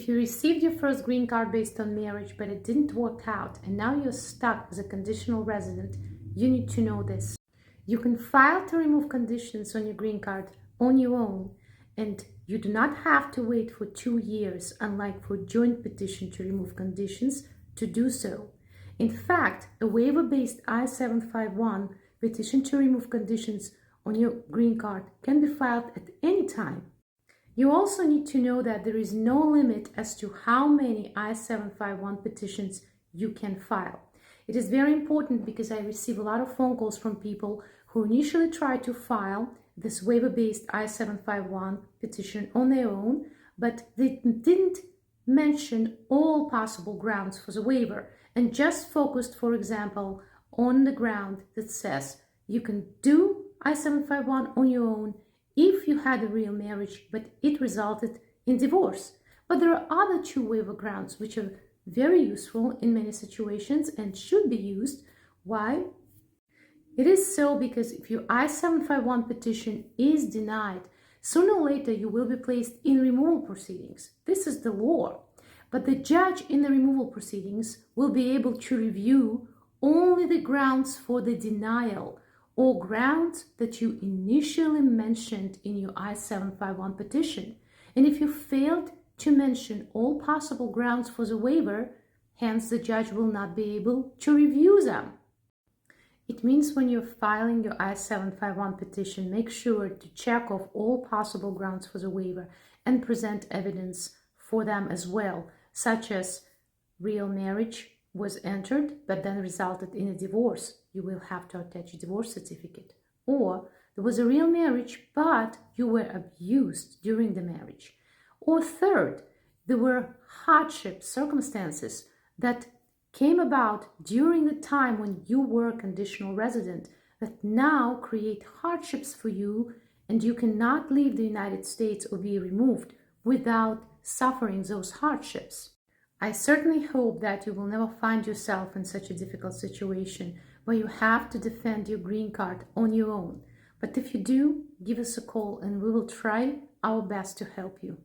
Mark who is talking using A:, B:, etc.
A: If you received your first green card based on marriage, but it didn't work out, and now you're stuck as a conditional resident, you need to know this. You can file to remove conditions on your green card on your own, and you do not have to wait for 2 years, unlike for joint petition to remove conditions, to do so. In fact, a waiver-based I-751 petition to remove conditions on your green card can be filed at any time. You also need to know that there is no limit as to how many I-751 petitions you can file. It is very important because I receive a lot of phone calls from people who initially tried to file this waiver-based I-751 petition on their own, but they didn't mention all possible grounds for the waiver and just focused, for example, on the ground that says you can do I-751 on your own if you had a real marriage, but it resulted in divorce. But there are other 2 waiver grounds which are very useful in many situations and should be used. Why? It is so because if your I-751 petition is denied, sooner or later you will be placed in removal proceedings. This is the law. But the judge in the removal proceedings will be able to review only the grounds for the denial or grounds that you initially mentioned in your I-751 petition. And if you failed to mention all possible grounds for the waiver, hence the judge will not be able to review them. It means when you're filing your I-751 petition, make sure to check off all possible grounds for the waiver and present evidence for them as well, such as real marriage was entered but then resulted in a divorce. You will have to attach a divorce certificate. Or there was a real marriage but you were abused during the marriage. Or third, there were hardship circumstances that came about during the time when you were a conditional resident that now create hardships for you, and you cannot leave the United States or be removed without suffering those hardships. I certainly hope that you will never find yourself in such a difficult situation where you have to defend your green card on your own. But if you do, give us a call and we will try our best to help you.